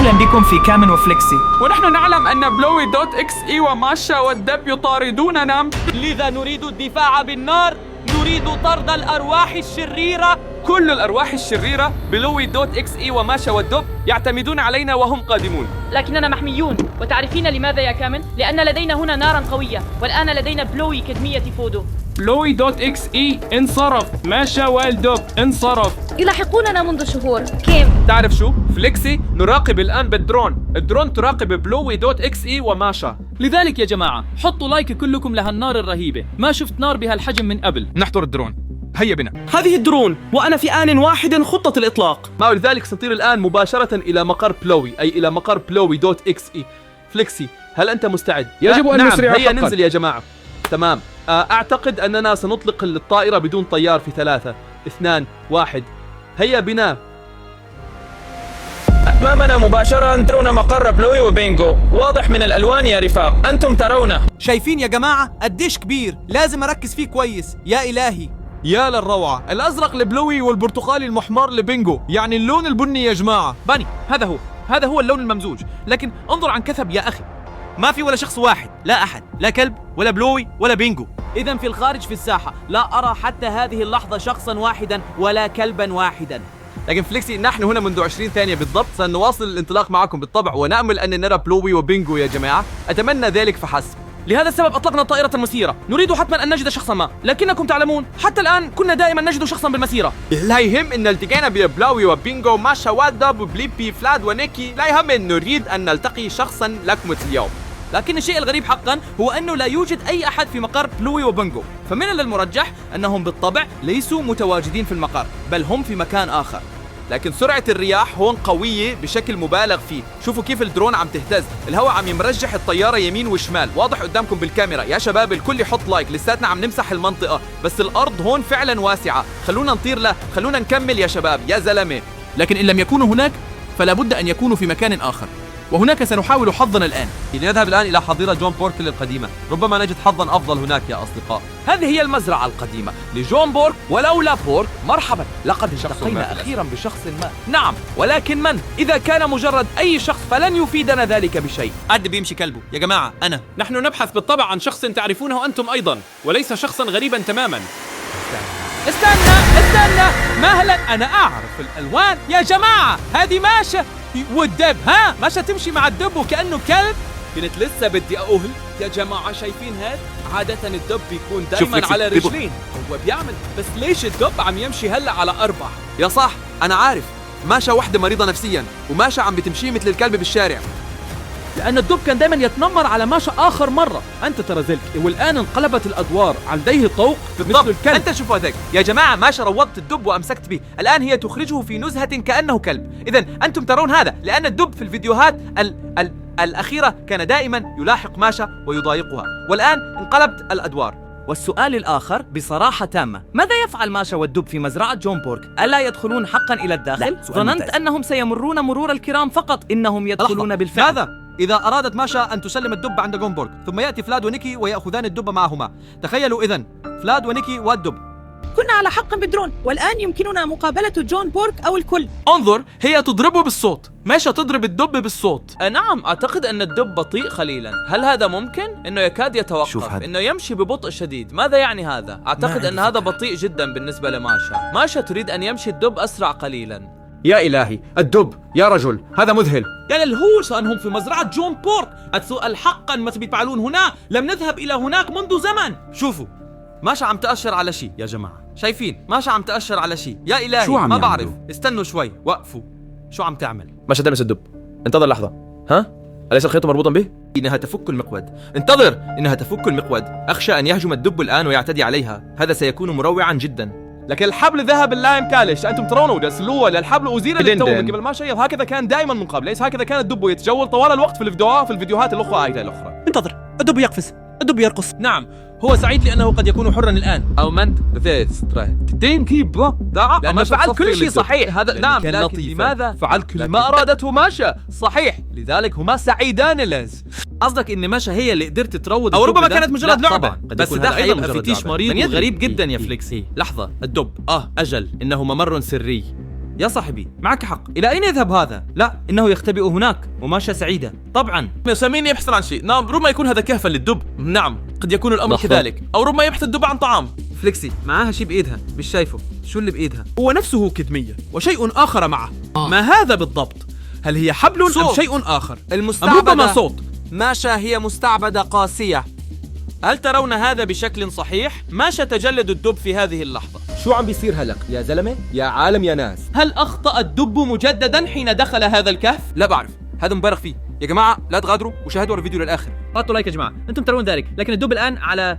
أهلا بكم في كامن وفليكسي. ونحن نعلم أن بلوي دوت اكس اي وماشا والدب يطاردوننا، لذا نريد الدفاع بالنار، نريد طرد الأرواح الشريرة. كل الأرواح الشريرة بلوي دوت اكس اي وماشا والدب يعتمدون علينا وهم قادمون. لكننا محميون، وتعرفين لماذا يا كامن؟ لأن لدينا هنا نارا قوية، والآن لدينا بلوي كدمية فودو. بلوي دوت اكس اي انصرف، ماشا والدب انصرف. يلاحقوننا منذ شهور. كيم تعرف شو؟ فليكسي نراقب الآن بالدرون، الدرون تراقب بلوي دوت اكس اي وماشا. لذلك يا جماعة حطوا لايك كلكم لهالنار الرهيبة، ما شفت نار بهالحجم من قبل. نحضر الدرون، هيا بنا. هذه الدرون وأنا في آن واحد خطة الإطلاق. ما ولذلك سنطير الآن مباشرة إلى مقر بلوي، أي إلى مقر بلوي دوت اكس اي. فليكسي هل أنت مستعد؟ يجب أن نعم. نسرع هيا حقا. ننزل يا جماعة. تمام. أعتقد أننا سنطلق الطائرة بدون طيار في 3 2 1. هيا بنا. أمامنا مباشرة ترون مقر بلوي وبينجو، واضح من الألوان يا رفاق، أنتم ترونه. شايفين يا جماعة قديش كبير، لازم أركز فيه كويس. يا إلهي يا للروعة، الأزرق لبلوي والبرتقالي المحمر لبينجو، يعني اللون البني يا جماعة. باني، هذا هو اللون الممزوج، لكن انظر عن كثب يا أخي، ما في ولا شخص واحد، لا أحد، لا كلب ولا بلوي ولا بينجو. إذا في الخارج في الساحة لا أرى حتى هذه اللحظة شخصا واحدا ولا كلبا واحدا. لكن فليكسي نحن هنا منذ 20 ثانية بالضبط، سنواصل الانطلاق معكم بالطبع، ونأمل أن نرى بلوي وبينجو يا جماعة، أتمنى ذلك فحسب. لهذا السبب أطلقنا الطائرة المسيرة، نريد حتما أن نجد شخصا ما، لكنكم تعلمون حتى الآن كنا دائما نجد شخصا بالمسيرة. لا يهم إن التقينا ببلاوي وبينجو ماشا والدب وبليبي فلاد ونيكي، لا يهم إن نريد أن نلتقي شخصا لكم اليوم. لكن الشيء الغريب حقا هو أنه لا يوجد أي أحد في مقر بلوي وبينجو، فمن المرجح أنهم بالطبع ليسوا متواجدين في المقر، بل هم في مكان آخر. لكن سرعة الرياح هون قوية بشكل مبالغ فيه، شوفوا كيف الدرون عم تهتز، الهواء عم يمرجح الطيارة يمين وشمال، واضح قدامكم بالكاميرا. يا شباب الكل يحط لايك، لساتنا عم نمسح المنطقة، بس الأرض هون فعلا واسعة، خلونا نطير له، خلونا نكمل يا شباب يا زلمة. لكن إن لم يكونوا هناك فلا بد أن يكونوا في مكان آخر، وهناك سنحاول حظنا الآن. لنذهب الآن إلى حظيرة جون بورك القديمة، ربما نجد حظا أفضل هناك يا أصدقاء. هذه هي المزرعة القديمة لجون بورك، ولولا بورك مرحبا، لقد التقينا أخيرا بشخص ما. نعم، ولكن من؟ إذا كان مجرد أي شخص فلن يفيدنا ذلك بشيء. قد بيمشي كلبه يا جماعة. نحن نبحث بالطبع عن شخص تعرفونه أنتم أيضا، وليس شخصا غريبا تماما. استنى مهلا، أنا أعرف الألوان يا جماعة، هذه ماشا والدب. ماشا تمشي مع الدب وكأنه كلب. كنت لسه بدي أقول يا جماعة شايفين هاد؟ عادة الدب بيكون دايما على رجلين، هو بيعمل، بس ليش الدب عم يمشي هلا على 4؟ يا صح أنا عارف، ماشا وحدة مريضة نفسيا، وماشا عم بتمشي مثل الكلب بالشارع، لأن الدب كان دايما يتنمر على ماشا آخر مرة. أنت ترى ذلك، والآن انقلبت الأدوار، على لديه طوق مثل الكلب. أنت شوف هذاك يا جماعة، ماشا روضت الدب وأمسكت به، الآن هي تخرجه في نزهة كأنه كلب. إذا أنتم ترون هذا، لأن الدب في الفيديوهات الأخيرة كان دائما يلاحق ماشا ويضايقها، والآن انقلبت الأدوار. والسؤال الآخر بصراحة تامة، ماذا يفعل ماشا والدب في مزرعة جون بورك؟ ألا يدخلون حقا إلى الداخل؟ ظننت أنهم سيمرون مرور الكرام فقط، إنهم يدخلون بالفعل. هذا إذا أرادت ماشا أن تسلم الدب عند جون بورك، ثم يأتي فلاد ونيكي ويأخذان الدب معهما. تخيلوا إذن فلاد ونيكي والدب. كنا على حق بالدرون، والآن يمكننا مقابلة جون بورك أو الكل. انظر، هي تضربه بالصوت، ماشا تضرب الدب بالصوت. نعم، أعتقد أن الدب بطيء قليلا. هل هذا ممكن؟ إنه يكاد يتوقف، إنه يمشي ببطء شديد. ماذا يعني هذا؟ أعتقد أن هذا بطيء جدا بالنسبة لماشا. ماشا تريد أن يمشي الدب أسرع قليلا. يا إلهي الدب يا رجل، هذا مذهل. يا للهوس، أنهم في مزرعة جون بورك. السؤال حقا ما بيفعلون هنا؟ لم نذهب إلى هناك منذ زمن. شوفوا ماشا عم تأشر على شيء يا جماعة، شايفين ماشا عم تأشر على شيء. يا إلهي شو عم ما يعملوا؟ بعرف، استنوا شوي، وقفوا. شو عم تعمل؟ ماشا تلمس الدب، انتظر لحظة. أليس الخيط مربوطا به؟ إنها تفك المقود، انتظر، إنها تفك المقود. أخشى أن يهجم الدب الآن ويعتدي عليها، هذا سيكون مروعا جدا. لكن الحبل ذهب لا يمكالش، أنتم ترونه دسلوه للحبل أزيل للتو من قبل ما شيء. هكذا كان دائما من قبل، ليس هكذا كان الدب يتجول طوال الوقت في الفيديوهات الأخرى. انتظر، الدب يقفز، الدب يرقص. نعم، هو سعيد لأنه قد يكون حرا الآن. أومنت تدين كيبا لأنه فعل كل شيء صحيح. هذا نعم، لكن لماذا فعل كل ما أرادته ماشا؟ صحيح، لذلك هما سعيدان لاز. قصدك إن ماشا هي اللي قدرت تروض أو الدب ربما ده؟ كانت مجرد لا لعبة. طبعاً. بس ده حيبقى فتيش مريض وغريب جدا يا فليكسي. لحظة، الدب، أجل، إنه ممر سري. يا صاحبي معك حق. إلى أين يذهب هذا؟ لا، إنه يختبئ هناك وماشى سعيدة طبعا. ساميني يبحث عن شيء. نعم، ربما يكون هذا كهفا للدب. نعم، قد يكون الأمر كذلك. أو ربما يبحث الدب عن طعام. فليكسي معاها شيء بإيدها، مش شايفه. شو اللي بإيدها؟ هو نفسه كدمية وشيء آخر معه. ما هذا بالضبط؟ هل هي حبل أم شيء آخر؟ أم ربما صوت. ماشا هي مستعبدة قاسية. هل ترون هذا بشكل صحيح؟ ماشا تجلد الدب في هذه اللحظة. شو عم بيصير هلق يا زلمة؟ يا عالم يا ناس. هل أخطأ الدب مجددا حين دخل هذا الكهف؟ لا بعرف، هذا مبالغ فيه. يا جماعة لا تغادروا وشاهدوا الفيديو للآخر. حطوا لايك يا جماعة، أنتم ترون ذلك، لكن الدب الآن على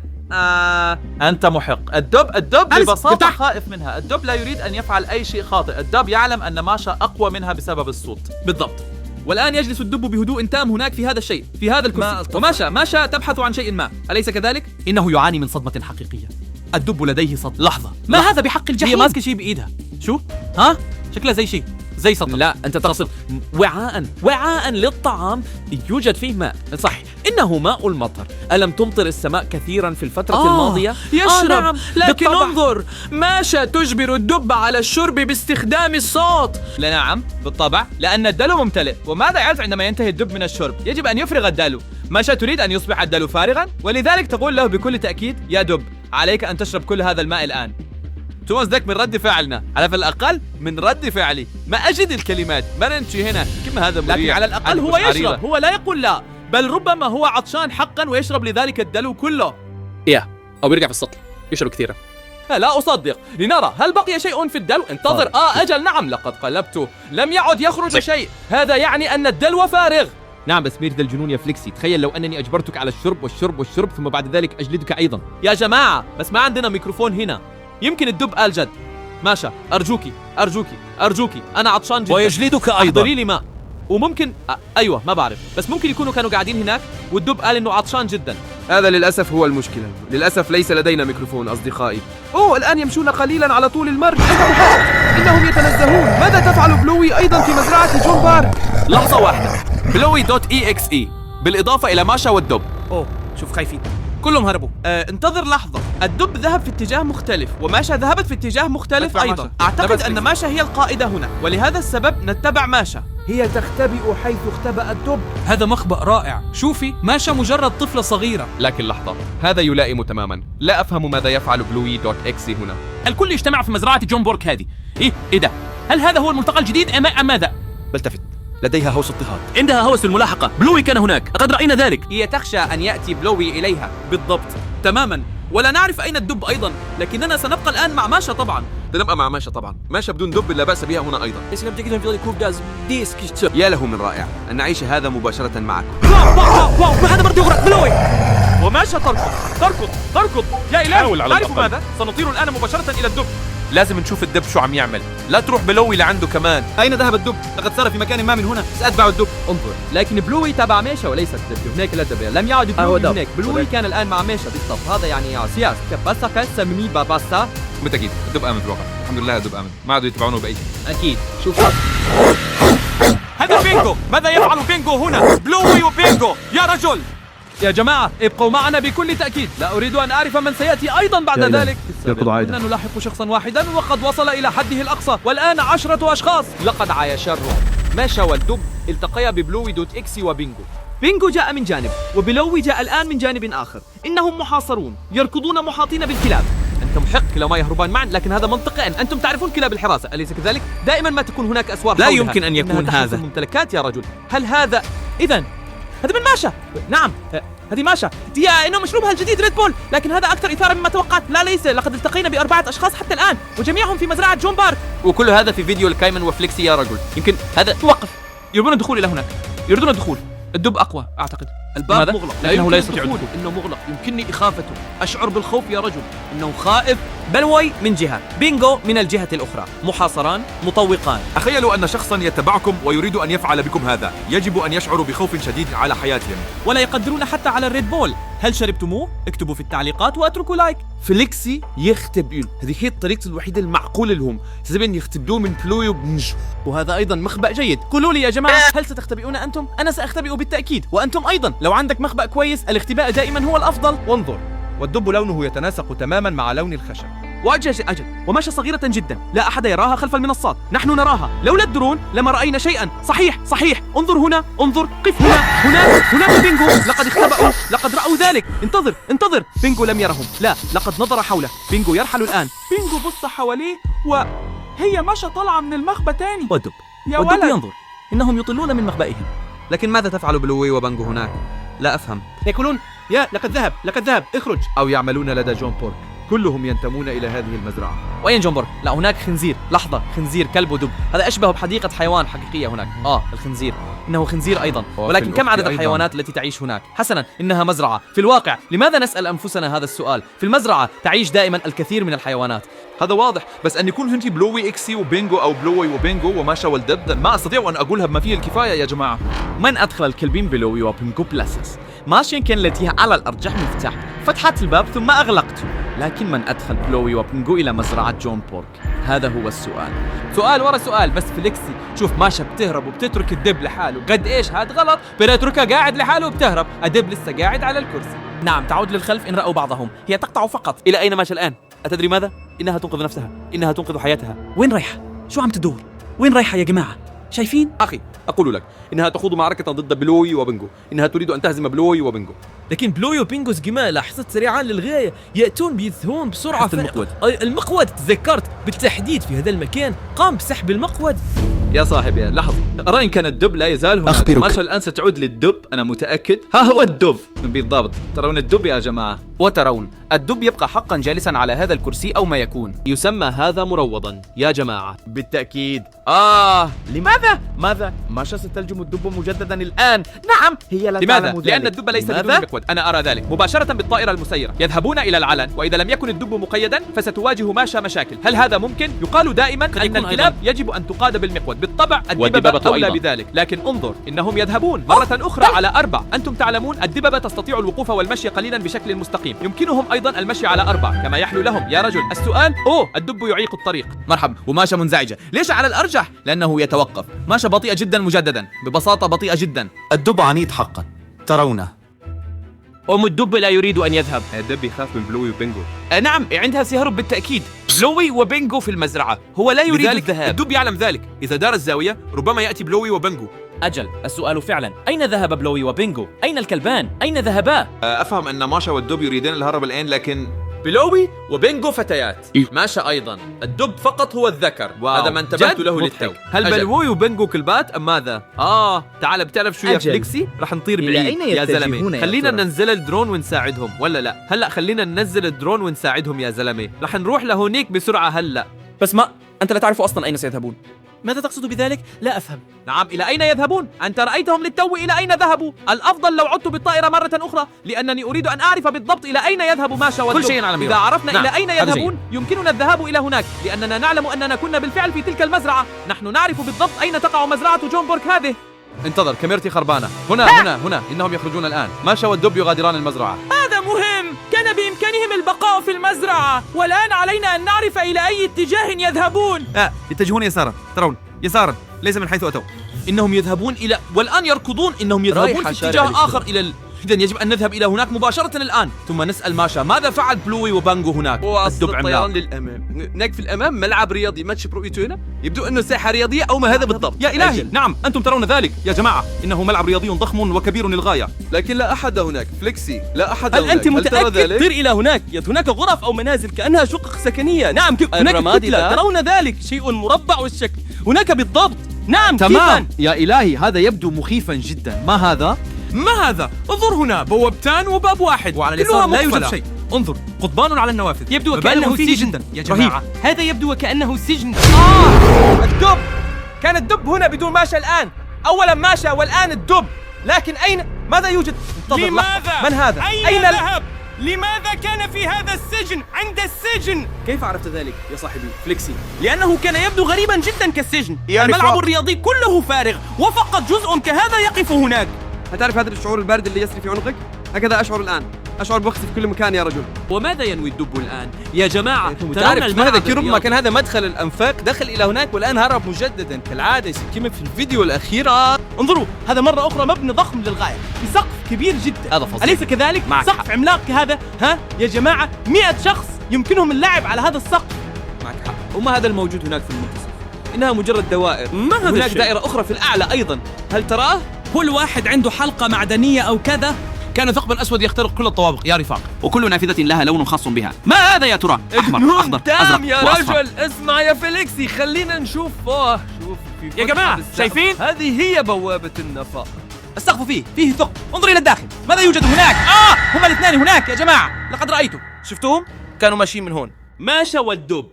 أنت محق. الدب أنس، ببساطة افتح. خائف منها. الدب لا يريد أن يفعل أي شيء خاطئ. الدب يعلم أن ماشا أقوى منها بسبب الصوت. بالضبط. والآن يجلس الدب بهدوء تام هناك في هذا الشيء، في هذا الكرسي. وماشا تبحث عن شيء ما، أليس كذلك؟ إنه يعاني من صدمة حقيقية. الدب لديه صدمة. لحظة، ما هذا بحق الجحيم؟ هي ماسكة شيء بإيدها. شو؟ ها؟ شكلها زي شيء، زي سطل. لا، أنت تقصد وعاء للطعام يوجد فيه ماء. صحيح، إنه ماء المطر. ألم تمطر السماء كثيرا في الفترة الماضية؟ يشرب. نعم. لكن بالطبع. انظر، ماشا تجبر الدب على الشرب باستخدام الصوت. لا نعم، بالطبع، لأن الدلو ممتلئ. وماذا يحدث عندما ينتهي الدب من الشرب؟ يجب أن يفرغ الدلو. ماشا تريد أن يصبح الدلو فارغا، ولذلك تقول له بكل تأكيد: يا دب، عليك أن تشرب كل هذا الماء الآن. توماس ذاك من رد فعلنا، على الأقل من رد فعلي. ما أجد الكلمات، ما نمشي هنا. كما هذا مريح. لكن على الأقل هو يشرب، هو لا يقول لا، بل ربما هو عطشان حقا ويشرب لذلك الدلو كله. أو بيرجع في السطل يشرب كثيرا. لا أصدق. لنرى هل بقي شيء في الدلو. انتظر. أجل نعم، لقد قلبته، لم يعد يخرج شيء. هذا يعني أن الدلو فارغ. نعم، بس مير ذا الجنون يا فليكسي. تخيل لو أنني أجبرتك على الشرب والشرب والشرب ثم بعد ذلك أجلدك أيضا. يا جماعة، بس ما عندنا ميكروفون هنا. يمكن الدب قال جد. ماشا، أرجوكي، أنا عطشان جدا. ويجلدك أيضا. احضري لي ماء. وممكن أيوة ما بعرف، بس ممكن يكونوا كانوا قاعدين هناك والدب قال إنه عطشان جدا. هذا للأسف هو المشكلة. للأسف ليس لدينا ميكروفون أصدقائي. الآن يمشون قليلا على طول المرج. إنهم يتنزهون. ماذا تفعل بلوي أيضا في مزرعة جون بارك؟ لحظة واحدة. بلوي.exe بالإضافة إلى ماشا والدب. شوف خايفين كلهم هربوا. انتظر لحظة، الدب ذهب في اتجاه مختلف وماشا ذهبت في اتجاه مختلف أيضا. ماشا. أعتقد أن ماشا هي القائدة هنا، ولهذا السبب نتبع ماشا. هي تختبئ حيث اختبأ الدب. هذا مخبأ رائع. شوفي، ماشا مجرد طفلة صغيرة. لكن لحظة، هذا يلائم تماما. لا أفهم ماذا يفعل بلوي.exe هنا. الكل يجتمع في مزرعة جون بورك هذه. إيه ده؟ هل هذا هو الملتقى الجديد أم ماذا؟ بلتفت، لديها هوس اضطهاد. عندها هوس الملاحقة. بلوي كان هناك، قد رأينا ذلك. هي تخشى أن يأتي بلوي إليها. بالضبط، تماما. ولا نعرف أين الدب أيضا، لكننا سنبقى الآن مع ماشا طبعا. سنبقى مع ماشا طبعا. ماشا بدون دب لا بأس بها هنا أيضا. يا له من رائع أن نعيش هذا مباشرة معكم. واو، هذا برضه يغرق بلوي. وماشا تركض. يا إلهي، تعرف ماذا؟ سنطير الآن مباشرة إلى الدب. لازم نشوف الدب شو عم يعمل. لا تروح بلوي لعنده كمان. أين ذهب الدب؟ لقد سار في مكان ما من هنا. سأتبع الدب. انظر، لكن بلوي تبع ماشا وليس الدب. هناك لا دب. لم يعد بلوي هناك. بلوي كان الآن مع ماشا بالضبط. هذا يعني يا سياس كباسا سمي باباسا. بالتأكيد الدب آمن بالواقع. الحمد لله الدب آمن. ما عادوا يتبعونه بأي شيء. أكيد. شوف هذا بينجو. ماذا يفعل بينجو هنا؟ بلوي وبينجو يا رجل. يا جماعة ابقوا معنا بكل تأكيد. لا أريد أن أعرف من سيأتي أيضا بعد ذلك. إننا نلاحق شخصا واحدا وقد وصل إلى حده الأقصى، والآن 10 أشخاص. لقد عايش الرعب. ماشا والدب التقيا ببلوي.exe وبينجو. بينجو جاء من جانب وبلوي جاء الآن من جانب آخر. إنهم محاصرون، يركضون محاطين بالكلاب. أنت محق، كلاهما يهربان معا، لكن هذا منطقي. أنتم تعرفون كلاب الحراسة أليس كذلك؟ دائما ما تكون هناك أسوار لا حولها. يمكن أن يكون إنها هذا. تحرس الممتلكات يا رجل. هل هذا إذن هذا من ماشا. نعم، هذه ماشا. إنه مشروبها الجديد ريد بول، لكن هذا أكثر إثارة مما توقعت. لا ليس، لقد التقينا ب4 أشخاص حتى الآن وجميعهم في مزرعة جون بارك. وكل هذا في فيديو الكايمن وفليكسي يا رجل. يمكن هذا توقف. يريدون الدخول إلى هناك، يريدون الدخول. الدب أقوى أعتقد. الباب مغلق، لكنه لا يستطيع الدخول. إنه مغلق، يمكنني إخافته. أشعر بالخوف يا رجل. إنه خائف. بلوي من جهة، بينجو من الجهة الأخرى. محاصران مطوقان. تخيلوا أن شخصا يتبعكم ويريد أن يفعل بكم هذا. يجب أن يشعروا بخوف شديد على حياتهم. ولا يقدرون حتى على الريد بول. هل شربتموه؟ اكتبوا في التعليقات واتركوا لايك. فليكسي يختبئون. هذه هي الطريقة الوحيدة المعقولة لهم. زبن يختبئون من بلوي وبنجو. وهذا أيضا مخبأ جيد. قولوا لي يا جماعة، هل ستختبئون أنتم؟ أنا سأختبئ بالتأكيد، وأنتم أيضا. لو عندك مخبأ كويس، الاختباء دائما هو الأفضل. وانظر، والدب لونه يتناسق تماما مع لون الخشب. أجل وماشة صغيرة جدا لا أحد يراها خلف المنصات. نحن نراها، لولا الدرون لما رأينا شيئا. صحيح. انظر هنا، قف هناك بينجو. لقد اختبأوا، لقد رأوا ذلك. انتظر. بينجو لم يرهم. لا، لقد نظر حوله. بينجو يرحل الآن. بينجو بص حواليه وهي ماشا طالعة من المخبأ تاني. والدب ينظر. إنهم يطلون من مخبئهم. لكن ماذا تفعل بلوي وبانجو هناك؟ لا أفهم. يقولون يا لقد ذهب اخرج. أو يعملون لدى جون بورك. كلهم ينتمون إلى هذه المزرعة. وين جون بورك؟ لا، هناك خنزير. لحظة، خنزير، كلب ودب. هذا أشبه بحديقة حيوان حقيقية هناك. الخنزير. إنه خنزير أيضا. ولكن كم عدد الحيوانات التي تعيش هناك؟ حسنا، إنها مزرعة. في الواقع لماذا نسأل أنفسنا هذا السؤال؟ في المزرعة تعيش دائما الكثير من الحيوانات. هذا واضح، بس أن يكون هنتي بلوي إكسي وبينجو أو بلوي وبينجو وماشا والدب ما أستطيع أن أقولها بما فيه الكفاية يا جماعة. من أدخل الكلبين بلوي وبينجو بلاسس؟ ماشين كان لديها على الأرجح مفتاح. فتحت الباب ثم أغلقته. لكن من أدخل بلوي وبينجو إلى مزرعة جون بورك؟ هذا هو السؤال. سؤال ورا سؤال. بس فليكسي شوف، ماشا بتهرب وبتترك الدب لحاله. قد إيش هاد غلط. بتتركها قاعد لحاله وبتهرب. الدب لسه قاعد على الكرسي. نعم، تعود للخلف إن رأوا بعضهم. هي تقطع فقط. إلى أين ماشا الآن؟ أتدري ماذا؟ إنها تنقذ نفسها، إنها تنقذ حياتها. وين رايحة؟ شو عم تدور؟ وين رايحة يا جماعة؟ شايفين؟ أخي أقول لك إنها تخوض معركة ضد بلوي وبينجو. إنها تريد أن تهزم بلوي وبينجو. لكن بلوي وبينجو جماعة لاحظت سريعا للغاية، يأتون بيذهبون بسرعة. المقود تذكرت بالتحديد في هذا المكان قام بسحب المقود. يا صاحبي لاحظ، أرى إن كان الدب لا يزال هنا. أخبرك، ماشا الآن ستعود للدب، أنا متأكد. ها هو الدب بالضبط. ترون الدب يا جماعة؟ وترون الدب يبقى حقا جالسا على هذا الكرسي أو ما يكون. يسمى هذا مروضا يا جماعة. بالتأكيد. لماذا؟ ماذا؟ ماشا ستلجم الدب مجددا الآن. نعم، هي لا لماذا؟ تعلم ذلك. لأن الدب ليس بدون مقود. أنا أرى ذلك. مباشرة بالطائرة المسيرة يذهبون إلى العلن، وإذا لم يكن الدب مقيدا فستواجه ماشا مشاكل. هل هذا ممكن؟ يقال دائما أن الكلاب يجب أن تقاد بالمقود. بالطبع الدببة أولى بذلك، لكن انظر إنهم يذهبون مرة أخرى على 4. أنتم تعلمون الدببة تستطيع الوقوف والمشي قليلا بشكل مستقيم. يمكنهم أيضا المشي على 4 كما يحلو لهم. يا رجل، السؤال الدب يعيق الطريق. مرحبا. وماشا منزعجة. ليش على الأرجح؟ لأنه يتوقف. ماشا بطيئة جدا مجددا، ببساطة بطيئة جدا. الدب عنيد حقا، ترونه. الدب لا يريد أن يذهب. الدب يخاف من بلوي وبينجو. نعم، عندها سيهرب بالتأكيد. بلوي وبينجو في المزرعة. هو لا يريد الذهاب. الدب يعلم ذلك. إذا دار الزاوية ربما يأتي بلوي وبينجو. أجل، السؤال فعلا أين ذهب بلوي وبينجو؟ أين الكلبان؟ أين ذهبا؟ أفهم أن ماشا والدب يريدان الهرب الآن، لكن بلوي وبينجو فتيات. ماشا أيضا. الدب فقط هو الذكر. هذا ما انتبهت له للتو. هل بلوي وبينجو كلبات أم ماذا؟ تعال بتعرف شو يا فليكسي؟ رح نطير بعيد يا زلمة. خلينا ننزل الدرون ونساعدهم ولا لا؟ هلا خلينا ننزل الدرون ونساعدهم يا زلمة. رح نروح لهونيك بسرعة هلا. بس ما أنت لا تعرف أصلا أين سيذهبون. ماذا تقصد بذلك؟ لا أفهم. نعم، إلى أين يذهبون؟ أنت رأيتهم للتو إلى أين ذهبوا؟ الأفضل لو عدت بالطائرة مرة أخرى، لأنني أريد أن أعرف بالضبط إلى أين يذهب ماشا والدب. كل شيء على إذا عرفنا إلى أين يذهبون يمكننا الذهاب إلى هناك، لأننا نعلم أننا كنا بالفعل في تلك المزرعة. نحن نعرف بالضبط أين تقع مزرعة جون بورك هذه. انتظر، كاميرتي خربانة. هنا إنهم يخرجون الآن. ماشا والدب يغادران المزرعة. هذا مهم. كان بإمكانهم البقاء في المزرعة، والآن علينا أن نعرف إلى أي اتجاه يذهبون. يتجهون يسارا. ترون يسارا، ليس من حيث أتوا. إنهم يذهبون إلى، والآن يركضون. إنهم يذهبون في اتجاه آخر إلى إذن يجب أن نذهب إلى هناك مباشرة الآن، ثم نسأل ماشا ماذا فعل بلوي وبانجو هناك. الدب طيران للأمام. هناك في الأمام ملعب رياضي. ما تشوف رؤيته هنا؟ يبدو أنه ساحة رياضية أو ما هذا بالضبط. يا إلهي، نعم أنتم ترون ذلك يا جماعة. إنه ملعب رياضي ضخم وكبير للغاية، لكن لا أحد هناك. فليكسي، لا أحد هل هناك. أنت متأكد؟ سر إلى هناك. هناك غرف أو منازل كأنها شقق سكنية. نعم، هناك كتلة. ترون ذلك؟ شيء مربع الشكل هناك بالضبط. نعم، تمام. يا إلهي، هذا يبدو مخيفا جدا. ما هذا؟ انظر هنا، بوابتان وباب واحد، وعلى اليسار لا يوجد شيء. انظر، قضبان على النوافذ. يبدو وكأنه سجن جدا يا جماعة. رهيب. هذا يبدو وكأنه سجن. الدب. كان الدب هنا بدون ماشا الآن. أولا ماشا والآن الدب. لكن أين؟ ماذا يوجد؟ لماذا؟ من هذا؟ أين ذهب؟ لماذا كان في هذا السجن عند السجن؟ كيف عرفت ذلك يا صاحبي فليكسي؟ لأنه كان يبدو غريبا جدا كالسجن. الملعب الرياضي كله فارغ وفقط جزء كهذا يقف هناك. هتعرف هذا الشعور البارد اللي يسري في عنقك؟ هكذا أشعر الآن. أشعر بوقتي في كل مكان يا رجل. وماذا ينوي الدب الآن؟ يا جماعة، تعرف ماذا؟ ربما كان هذا مدخل الأنفاق، دخل إلى هناك والآن هرب مجددا كالعادة كما في الفيديو الأخير. انظروا، هذا مرة أخرى مبنى ضخم للغاية بسقف كبير جدا. هذا فظيع. أليس كذلك؟ سقف عملاق كهذا. يا جماعة، 100 شخص يمكنهم اللعب على هذا السقف. معك حق، وما هذا الموجود هناك في المنتصف؟ إنها مجرد دوائر. ما هذا هناك الشيء؟ دائرة أخرى في الأعلى أيضا، هل تراه؟ كل واحد عنده حلقة معدنية أو كذا. كان ثقب أسود يخترق كل الطوابق يا رفاق. وكل نافذة لها لون خاص بها. ما هذا يا ترى؟ أحمر، أخضر، أزرق يا وأصفر. رجل اسمع يا فيليكسي، خلينا نشوف. شوف يا جماعة شايفين؟ هذه هي بوابة النفق. السقف فيه ثقب. انظر إلى الداخل، ماذا يوجد هناك؟ هما الاثنان هناك يا جماعة، لقد رأيته. شفتوهم؟ كانوا ماشيين من هون. ماشا والدب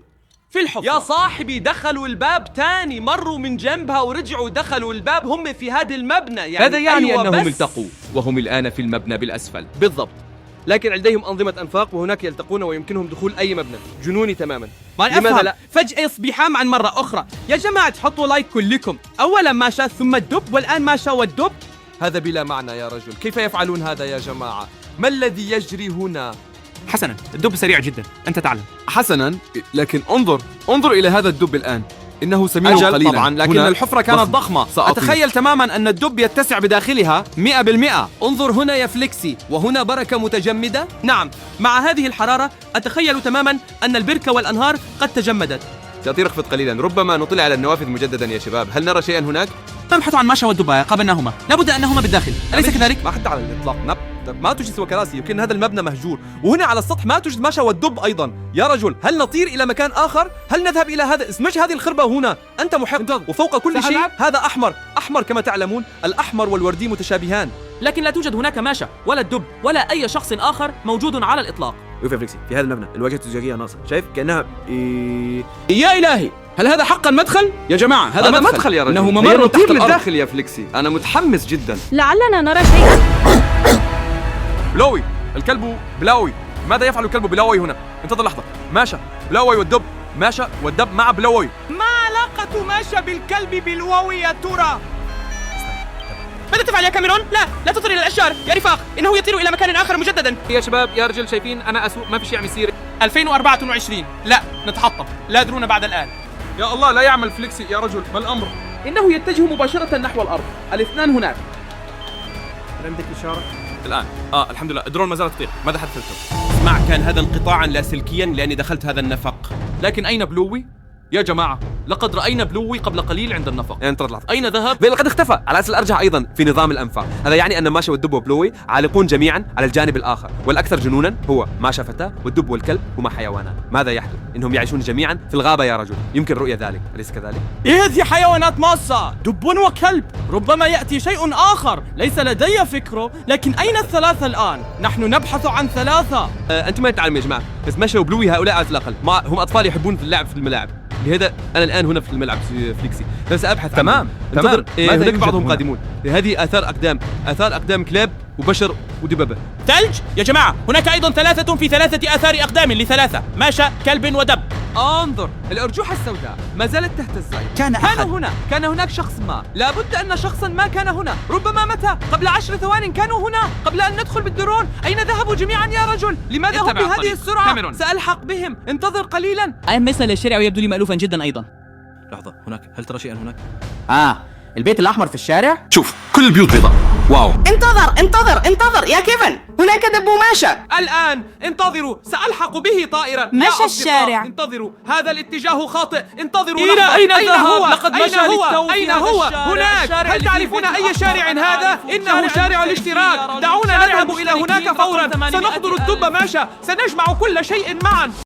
في الحفرة. يا صاحبي دخلوا الباب تاني، مروا من جنبها ورجعوا دخلوا الباب. هم في هذا المبنى يعني هذا يعني أيوة أنهم بس. التقوا وهم الآن في المبنى بالأسفل. بالضبط، لكن لديهم أنظمة أنفاق وهناك يلتقون ويمكنهم دخول أي مبنى. جنوني تماما. ما لماذا أفهم. لا؟ فجأة يصبحان عن مرة أخرى. يا جماعة تحطوا لايك كلكم. أولا ماشا ثم الدب والآن ماشا والدب. هذا بلا معنى يا رجل، كيف يفعلون هذا يا جماعة؟ ما الذي يجري هنا؟ حسنا، الدب سريع جدا، أنت تعلم. حسنا، لكن انظر إلى هذا الدب الآن، إنه سمين أجل قليلا طبعا، لكن هنا الحفرة كانت ضخمة. أتخيل تماما أن الدب يتسع بداخلها 100%. انظر هنا يا فليكسي، وهنا بركة متجمدة. نعم، مع هذه الحرارة أتخيل تماما أن البركة والأنهار قد تجمدت. سأطير اخفض قليلا، ربما نطلع على النوافذ مجددا يا شباب. هل نرى شيئا هناك؟ نبحث عن ماشا والدب، قابلناهما، لابد أنهما بالداخل، أليس كذلك؟ ما حتى على الإطلاق. ما توجد سوى كراسي، يمكن هذا المبنى مهجور. وهنا على السطح ما توجد ماشا والدب أيضا. يا رجل، هل نطير إلى مكان آخر؟ هل نذهب إلى هذا؟ اسمج هذه الخربة هنا. أنت محق، وفوق كل شيء هذا أحمر كما تعلمون. الأحمر والوردي متشابهان. لكن لا توجد هناك ماشا ولا الدب ولا أي شخص آخر موجود على الإطلاق. شوف يا فليكسي، في هذا المبنى الواجهة الزجاجية ناقصة، شايف كأنها يا إلهي، هل هذا حقا مدخل؟ يا جماعة هذا مدخل يا رجل. إنه هي ممر نطير تحت الأرض. للداخل يا فليكسي، أنا متحمس جدا. لعلنا نرى شيئا. بلوي، الكلب بلاوي. ماذا يفعل الكلب بلاوي هنا؟ انتظر لحظة. ماشا بلاوي والدب، ماشا والدب مع بلاوي. ما علاقة ماشا بالكلب بالواوي يا ترى؟ ماذا تفعل يا كاميرون؟ لا تطر إلى الأشجار يا رفاق، إنه يطير إلى مكان آخر مجددا. يا شباب يا رجل، شايفين أنا أسوء، ما في شيء عم يصير. 2024 لا نتحطم، لا درونا بعد الآن. يا الله لا يعمل فليكسي يا رجل، ما الأمر؟ إنه يتجه مباشرة نحو الأرض. الاثنان هناك. عندك إشارة؟ الآن الحمد لله، الدرون ما زالت تطير. ماذا حدث لكم؟ اسمع، كان هذا انقطاعا لاسلكيا لأني دخلت هذا النفق. لكن أين بلوي؟ يا جماعة، لقد رأينا بلوي قبل قليل عند النفق. انتظر لحظة، أين ذهب؟ لقد اختفى. على أساس أرجع أيضا في نظام الأنفاق، هذا يعني أن ماشا والدب وبلوي عالقون جميعا على الجانب الآخر، والأكثر جنونا هو ماشا فتاة والدب والكلب هما حيوانات. ماذا يحدث؟ إنهم يعيشون جميعا في الغابة يا رجل، يمكن رؤية ذلك، أليس كذلك؟ هذه حيوانات ماصة، دب وكلب. ربما يأتي شيء آخر ليس لدي فكره، لكن أين الثلاثة الآن؟ نحن نبحث عن ثلاثة. أنتم ما تعلمون يا جماعة، بس ماشا وبلوي هؤلاء على الأقل هم أطفال يحبون في اللعب في الملاعب. لهذا أنا الآن هنا في الملعب فليكسي، سأبحث تمام. هناك بعضهم قادمون. هذه آثار أقدام كلاب وبشر ودببة. ثلج يا جماعة، هناك أيضا ثلاثة في 3 آثار أقدام لثلاثة، ماشا، كلب ودب. انظر، الأرجوحة السوداء ما زالت تهتز. كان هناك شخص ما، لابد أن شخصا ما كان هنا. ربما متى؟ قبل 10 ثوان كانوا هنا، قبل أن ندخل بالدرون. أين ذهبوا جميعا يا رجل؟ لماذا هم بهذه السرعة؟ كاميرون. سألحق بهم، انتظر قليلا. مثل الشارع ويبدو لي مألوفا جدا أيضا. لحظة، هناك، هل ترى شيئا هناك؟ البيت الأحمر في الشارع؟ شوف، كل البيوت بيضاء. واو. انتظر يا كيفن، هناك دب وماشا. الآن انتظروا، سألحق به طائرة. مشى الشارع. انتظروا، هذا الاتجاه خاطئ. انتظروا إلى لحظة. أين ذهب؟ هو؟ لقد أين مشى هو؟ للتو في أين هذا هو؟ الشارع. هناك. الشارع هل اللي تعرفون فيه أي بيت شارع أحمر. هذا؟ إنه شارع الاشتراك. دعونا نذهب إلى هناك فورا. سنحضر الدب ماشا، سنجمع كل شيء معا.